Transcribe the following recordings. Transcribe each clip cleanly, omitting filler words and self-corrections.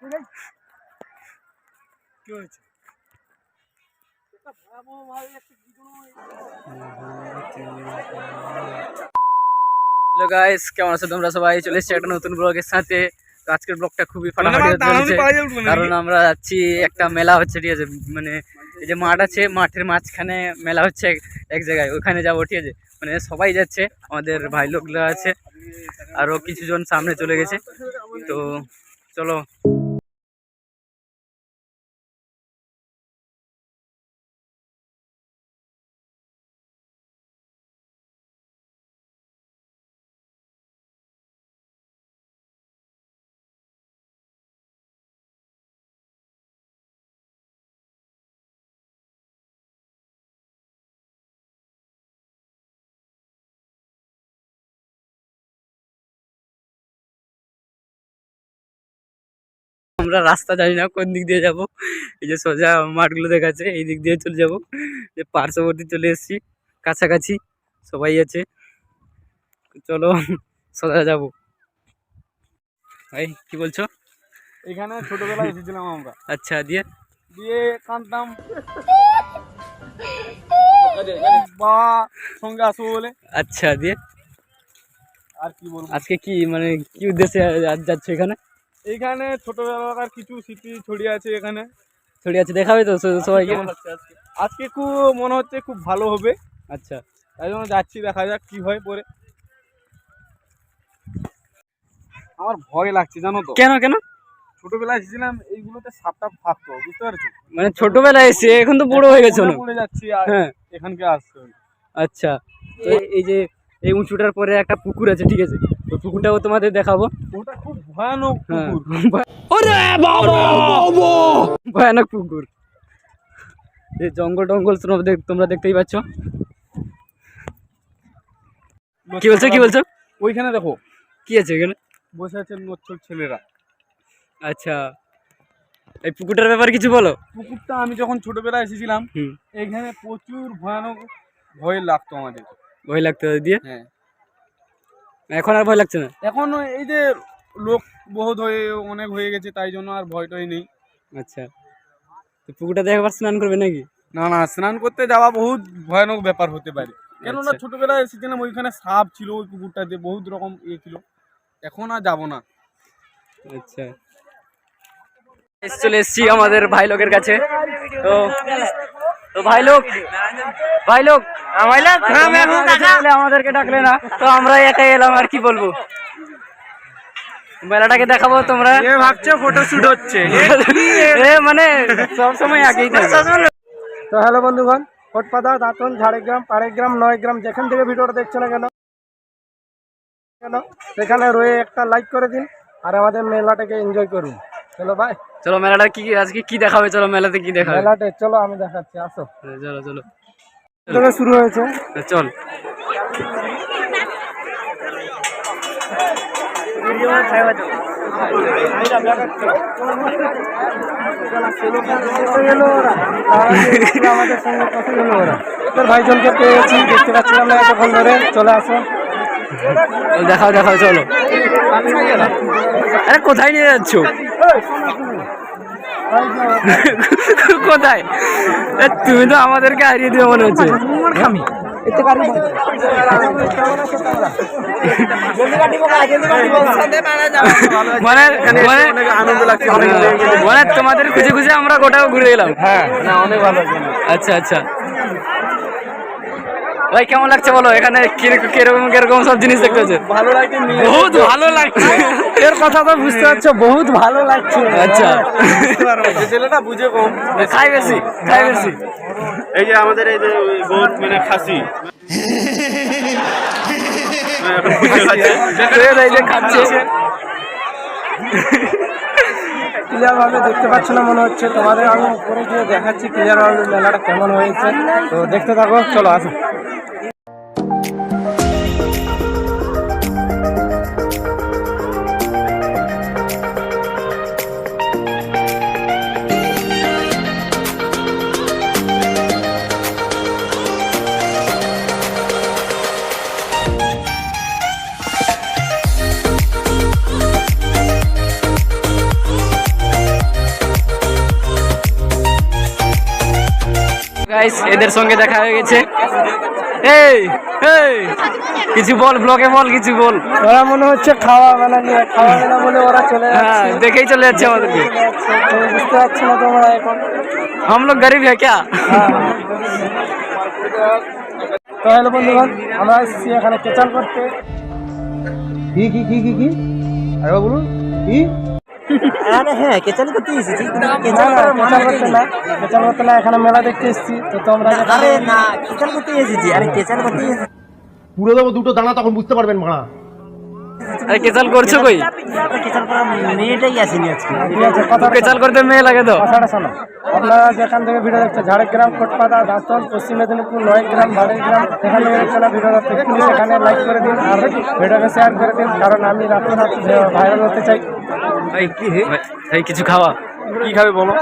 কি হয়েছে? Hello guys, কেমন আছো তোমরা সবাই? চলে এসেছি একটা নতুন ব্লগের সাথে। তো আজকের ব্লগটা খুবই ফাটাফাটি হতে চলেছে, কারণ আমরা যাচ্ছি একটা মেলা হচ্ছে, ঠিক আছে? মানে এই যে মাঠ আছে, মাঠের মাঝখানে মেলা হচ্ছে এক জায়গায়, ওখানে যাবো, ঠিক আছে? মানে সবাই যাচ্ছে, আমাদের ভাই লোকরা আছে, আরো কিছুজন সামনে চলে গেছে। তো চলো। আমরা রাস্তা জানি না কোন দিক দিয়ে যাব। এই যে সোজা মাঠগুলো দেখাচ্ছে, এই দিক দিয়ে চলে যাব। যে পার্শ্ববর্তী চলে এসেছি, কাছাকাছি সবাই আছে, চলো সোজা যাব। ভাই কি বলছো? এখানে ছোটবেলায় এসেছিলাম আমরা। আচ্ছা, দিয়ে দিয়ে কাঁদতাম বা সঙ্গে আসবো বলে। আচ্ছা, দিয়ে আর কি বলবো, আজকে কি মানে কি উদ্দেশ্যে আজ যাচ্ছ এখানে? এইখানে ছোটবেলাকার কিছু স্মৃতি ছড়িয়ে আছে এখানে। ছড়িয়ে আছে, দেখাবে তো সবাইকে? আজকে খুব মনে হচ্ছে খুব ভালো হবে, আচ্ছা, তাই জন্য যাচ্ছি, দেখা যাক কি হয় পরে। আমার ভয় লাগছে জানো তো। কেন কেন? ছোটবেলায় এসেছিলাম, এইগুলোতে সাপ টাপ থাকতো, বুঝতে পারছো? মানে ছোটবেলায় এসে এখন তো বড় হয়ে গেছো না? পড়ে যাচ্ছি আর হ্যাঁ, এখানকে আসতে হবে। আচ্ছা। তো এই যে এই উঁচুটার পরে একটা পুকুর আছে, ঠিক আছে? তো পুকুরটাও তোমাদের দেখাবো। ওটা খুব ভয়ানক পুকুর। ভয়ানক পুকুর, এই জঙ্গল টঙ্গল তোমরা দেখতেই পাচ্ছ। কি বলছো কি বলছো? ওইখানে দেখো কি আছে এখানে? বসে আছে নচ্ছল ছেলেরা। আচ্ছা, এই পুকুরটার ব্যাপারে কিছু বলো। পুকুরটা আমি যখন ছোটবেলায় এসেছিলাম, এখানে প্রচুর ভয়ানক ভয় লাগতো আমাদের। ভয় লাগতো দিয়ে? হ্যাঁ। এখন আর ভয় লাগছে না? এখন এই যে লোক বহুত হয়ে অনেক হয়ে গেছে, তাই জন্য আর ভয়টাই নেই। আচ্ছা, তো পুকুরটা দেখবার স্নান করবে নাকি? না না, স্নান করতে যাওয়া বহুত ভয়ানক ব্যাপার হতে পারে, কেননা ছোটবেলায় এসেছিলাম, ওইখানে সাপ ছিল, ওই পুকুরটাতে বহুত রকম ছিল। এখন আর যাবো না। আচ্ছা, চলে এসছি আমাদের ভাই লোকের কাছে। তো ভাই লোক আমাদেরকে ডাকলে না, তো আমরা একাই এলাম, আর কি বলবো। মেলাটাকে দেখাবো, তোমরা ভাবছো ফটোশুট হচ্ছে, মানে সবসময় আগেই থাকে। তো হ্যালো বন্ধুগণ, কোটপাদা, দাঁতন, ঝাড়গ্রাম, পাড়েগ্রাম, নয়গ্রাম, যেখান থেকে ভিডিওটা দেখছো না কেন সেখানে রয়ে একটা লাইক করে দিন, আর আমাদের মেলাটাকে এনজয় করুন। চলো ভাই, চলো মেলাটা কি আজকে কি দেখাবে, চলো মেলাতে কি দেখাবে। মেলাতে চলো, আমি দেখাচ্ছি, আসো। চলো চলো, শুরু হয়েছে, চল। আমাদের সঙ্গে কথা হলো ওরা, তোর ভাইজনকে পেয়েছি, দেখতে পাচ্ছিলাম না এতক্ষণ ধরে। চলে আসো, দেখাও দেখাও, চলো। আরে কোথায় নিয়ে যাচ্ছ? কোথায়? তুমি তো আমাদেরকে হারিয়ে দিও মনে হচ্ছে। মানে তোমাদের খুঁজে খুঁজে আমরা গোটাও ঘুরে এলাম। হ্যাঁ, অনেক ভালো। আচ্ছা আচ্ছা, ভাই কেমন লাগছে বলো? এখানে কিরকম কিরকম সব জিনিস দেখতে হচ্ছে? ভালো লাগছে, বহুত ভালো লাগছে। এর কথা তো বুঝতে পারছো, বহুত ভালো লাগছে। আচ্ছা, ছেলেটা বুঝে কম, খাই বেশি, খাই বেশি। এই যে আমাদের এই যে গোট মানে খাসি এই যে খাচ্ছে, ক্লিয়ার ভাবে দেখতে পাচ্ছ না মনে হচ্ছে তোমাদের। আমি উপরে গিয়ে দেখাচ্ছি ক্লিয়ার ভাবে মেলাটা কেমন হয়েছে, তো দেখতে থাকো, চলো আসো। গাইস এদের সঙ্গে দেখা হয়ে গেছে। এই এই কিছু বল, ব্লগে বল, কিছু বল। ওরা মনে হচ্ছে খাওয়া মেলা নিয়ে, খাওয়া মেলা বলে ওরা চলে হ্যাঁ, দেখেই চলে যাচ্ছে আমাদেরকে। বুঝতে পারছি না তোমরা এখন। हम लोग गरीब है क्या? তো হ্যালো বন্ধুগণ, আমরা এসেছি এখানে কেচাল করতে। কি কি কি কি কি আরে বলুন কি? আরে হ্যাঁ কেচাল করতে এসেছি কেচাল করতে না, এখানে মেলা দেখতে এসেছি। তো তোমরা আরে না কেচাল করতে এসেছি, আরে কেচাল করতে এসেছি। পুরো দেবো দুটো দানা, তখন বুঝতে পারবেন মারা। আরে কেচাল করছো কই? কেচাল করা মেয়েটাই আসেনি আজকে। ঠিক আছে, কথা কেচাল করতে মেয়ে লাগে তো। কথাটা শোনো। আপনারা যেখান থেকে ভিডিও দেখছেন, ঝাড়গ্রাম, কোটপাড়া, দাঁতন, পশ্চিম মেদিনীপুর, নয়গ্রাম, বাড়িগ্রাম, এখান থেকে দেখছেন ভিডিও দেখতে, প্লিজ এখানে লাইক করে দিন আর ভিডিওকে শেয়ার করে দিন, কারণ আমি রাতারাত ভাইরাল হতে চাই। ভাই কি ভাই কিছু খাওয়া? কি খাবে বলো?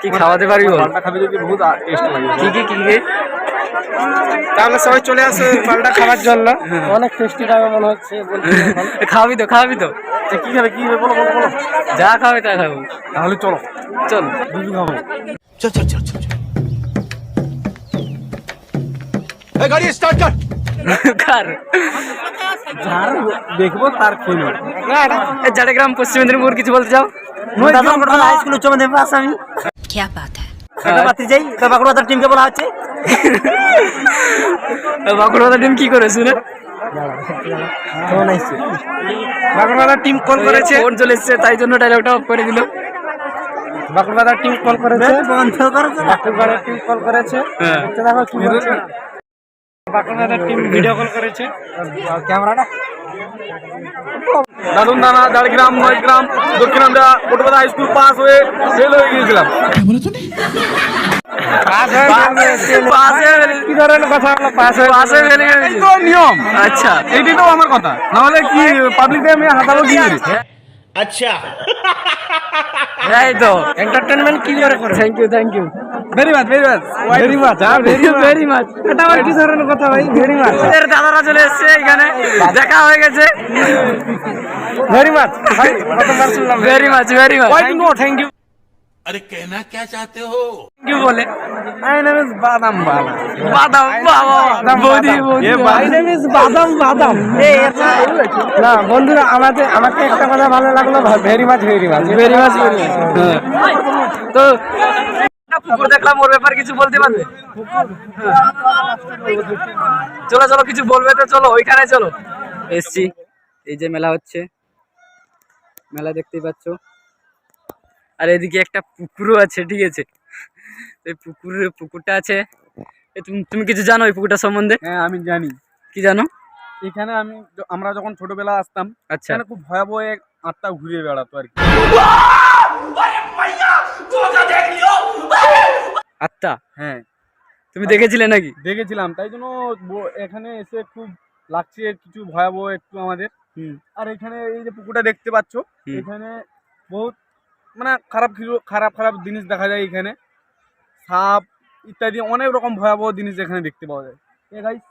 কি খাওয়াতে পারবি বল? পাল্টা খাবে যদি বহুত টেস্ট লাগে। কি কি কি কি? তাহলে সবাই চলে আসে পাল্টা খাবার জন্য। অনেক টেস্টি খাবে মনে হচ্ছে, বলছি খাওয়াবি তো, খাওয়াবি তো। কি খাবে কি খাবে বলো বলো বলো। যা খাবে তা খাবো। তাহলে চলো চল দুধ খাবো। चल चल चल चल ए गाड़ी स्टार्ट कर। কার? যার দেখবো তার খেলো। এই ঝাড়গ্রাম, পশ্চিম মেদিনীপুর কিছু বলতে চাও? হাই স্কুল উচ্চ মাধ্যমিক পাস আমি। क्या बात है? এটা বাতি যাই তো বাঁকুড়ার টিমকে বলা হচ্ছে। বাঁকুড়া টিম কি করে শুনে? কেমন আসছে? বাঁকুড়ার টিম কল করেছে, ফোন চলে এসছে, তাই জন্য ডায়লগটা অফ করে দিল। বাঁকুড়ার টিম কল করেছে, বন্ধ করছে না। বাঁকুড়ার টিম কল করেছে। হ্যাঁ। দেখতে দেখো কি বলছে। বাঁকুড়ার টিম ভিডিও কল করেছে। ক্যামেরাটা দাদুন দানা, ঝাড়গ্রাম, নয়গ্রাম, দক্ষিণ আমরা কোটপাড়া হাই স্কুল পাস হয়ে ফেল হয়ে গিয়েছিলাম। কি ধরনের কথা হলো? পাস হয়ে এই তো নিয়ম। আচ্ছা, এইটাই তো আমার কথা, নাহলে কি পাবলিকে আমি হাতাবো কি করে? এই তো এন্টারটেইনমেন্ট কি করে করে? Thank you, thank you very much very much very much very much. এটা আবার কি ধরনের কথা ভাই? ভেরি মাচ এর দাদারা চলে এসছে, এখানে দেখা হয়ে গেছে। ভেরি মাচ ভাই, প্রথমবার শুনলাম very much, very much. Why to know thank you. अरे कहना क्या चाहते हो? থ্যাংক ইউ বলে মাই নেম ইজ বাদাম বালা। বাদাম বাবা বৌদি বৌদি। মাই নেম ইজ বাদাম বাদাম। না বন্ধুরা, আমাকে একটা কথা ভালো লাগলো, very much very much very much, very much. তো পুকুর দেখলাম, ওর ব্যাপারে কিছু বলতে পারবে? চলো চলো, কিছু বলবে তো, চলো ওইখানে চলো। এসছি, এই যে মেলা হচ্ছে, মেলা দেখতেই পাচ্ছ। আর এদিকে একটা পুকুরও আছে, ঠিক আছে? এই পুকুরটা আছে। তুমি কিছু জানো এই পুকুরটা সম্বন্ধে? হ্যাঁ আমি জানি। কি জানো? এখানে আমরা যখন ছোটবেলা আসতাম, আচ্ছা, এখানে খুব ভয়াবহ এক আত্মা ঘুরে বেড়াতো আর কি। আত্মা? হ্যাঁ তুমি দেখেছিলে নাকি? দেখেছিলাম, তাই জন্য এখানে এসে খুব লাগছে কিছু ভয়াবহ একটু আমাদের। আর এখানে এই যে পুকুরটা দেখতে পাচ্ছ, এখানে বহুত মানে খারাপ খারাপ জিনিস দেখা যায়। এখানে সাপ ইত্যাদি অনেক রকম ভয়াবহ জিনিস এখানে দেখতে পাওয়া যায়। এ গাইস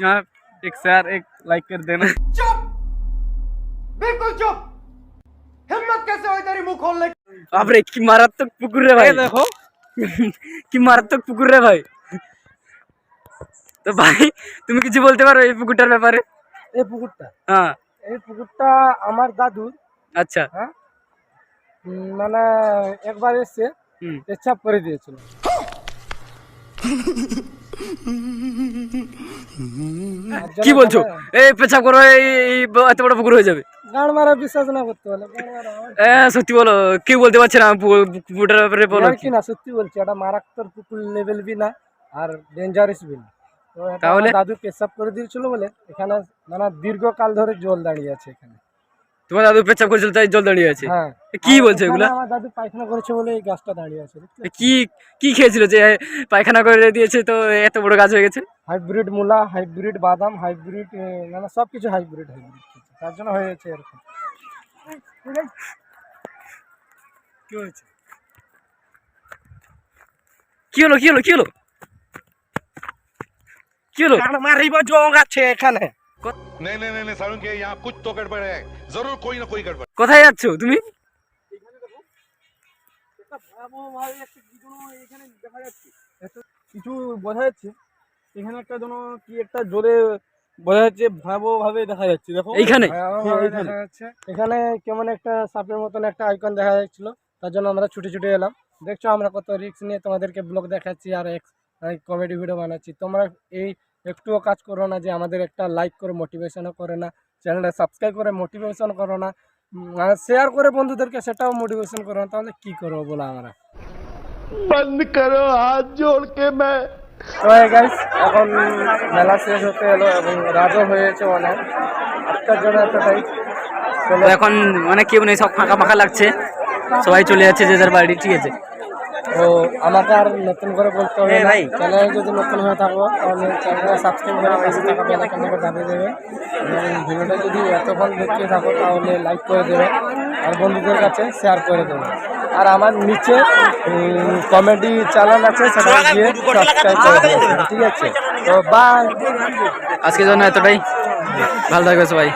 आप एक शेयर एक लाइक कर देना। बिल्कुल चुप। हिम्मत कैसे हुई तेरी मुंह खोलने की? বাপরে কি মারাত্মক পুকুর রে ভাই! দেখো কি মারাত্মক পুকুর রে ভাই! তো ভাই তুমি কিছু বলতে পারো এই পুকুরটার ব্যাপারে? এই পুকুরটা, হ্যাঁ এই পুকুরটা আমার দাদুর। আচ্ছা, হ্যাঁ মানে একবার এসে হুম। পেচ্ছাপ করে দিয়েছিল। কি বলছো? এই পেছাব করো, এই এত বড় পুকুর হয়ে যাবে? গান মারা বিশ্বাস না করতে হলে সত্যি বলো, কি বলতে পারছি না পুকুরটার ব্যাপারে বলো। কি না, সত্যি বলছি, এটা মারাত্মক পুকুর লেভেল বি না আর ডেঞ্জারাস বি না। তো এটা তাহলে? আমার দাদু পেশাব করে দিয়েছিল বলে এখানে মানে দীর্ঘকাল ধরে জল দাঁড়িয়ে আছে এখানে। তোমার দাদু পেছাব করেছিল তাই জল দাঁড়িয়ে আছে? হ্যাঁ। কি বলছো এগুলা? আমার দাদু পায়খানা করেছে বলে এই গাছটা দাঁড়িয়ে আছে। কি কি খেয়েছিল যে পায়খানা করে দিয়েছে তো এত বড় গাছ হয়ে গেছে? হাইব্রিড মূলা, হাইব্রিড বাদাম, হাইব্রিড মানে সব কিছু হাইব্রিড তার জন্য হয়ে গেছে এরকম। কি হয়েছে? কি হলো কি হলো কি হলো কি হলো? মারিব জং আছে এখানে। नहीं नहीं नहीं सारुण के यहाँ कुछ तो गड़बड़ है, जरूर कोई ना कोई गड़बड़। কোথায় যাচ্ছো তুমি? একটা ভয়াবহভাবে একটা কি যেন এখানে দেখা যাচ্ছে, কিছু বোঝা যাচ্ছে এখানে একটা যেন কি একটা জোরে বোঝা যাচ্ছে, ভয়াবহভাবে দেখা যাচ্ছে। দেখো এইখানে দেখা যাচ্ছে এখানে কেমন একটা সাপের মতন একটা আইকন দেখা যাচ্ছিল, তার জন্য আমরা ছুটে ছুটে এলাম। দেখছো আমরা কত রিস্ক নিয়ে তোমাদেরকে ব্লগ দেখাচ্ছি আর কমেডি ভিডিও বানাচ্ছি। তোমরা এই একটুও কাজ করো না, যে আমাদের একটা লাইক করে মোটিভেশনও করে না, চ্যানেলটা সাবস্ক্রাইব করে মোটিভেশন করো না, আর শেয়ার করে বন্ধুদেরকে সেটাও মোটিভেশন করো না, তাহলে কি করবো বলো আমরা। बंद करो हाथ जोड़ के मैं তো গাইস এখন মেলা শেষ হতে এলো এবং রাজও হয়েছে অনেক, আজকের জন্য এতটাই। তো এখন মানে কেউ নেই, সব ফাঁকা ফাঁকা লাগছে, সবাই চলে যাচ্ছে যে যার বাড়ি, ঠিক আছে। তো আমাকে আর নতুন করে বলতে হবে না, চ্যানেল যদি নতুন হয়ে থাকো তাহলে চ্যানেলটা সাবস্ক্রাইব করে পাশে থাকা বেল আইকনটাকে দাবিয়ে দেবে, এবং ভিডিওটা যদি এতক্ষণ দেখতে থাকো তাহলে লাইক করে দেবে আর বন্ধুদের কাছে শেয়ার করে দেবে। আর আমার নিচে কমেডি চ্যানেল আছে, সেটা গিয়ে সাবস্ক্রাইব করে দেবে, ঠিক আছে। তো বাই, আজকের জন্য এতটাই, ভালো থাকবে সবাই।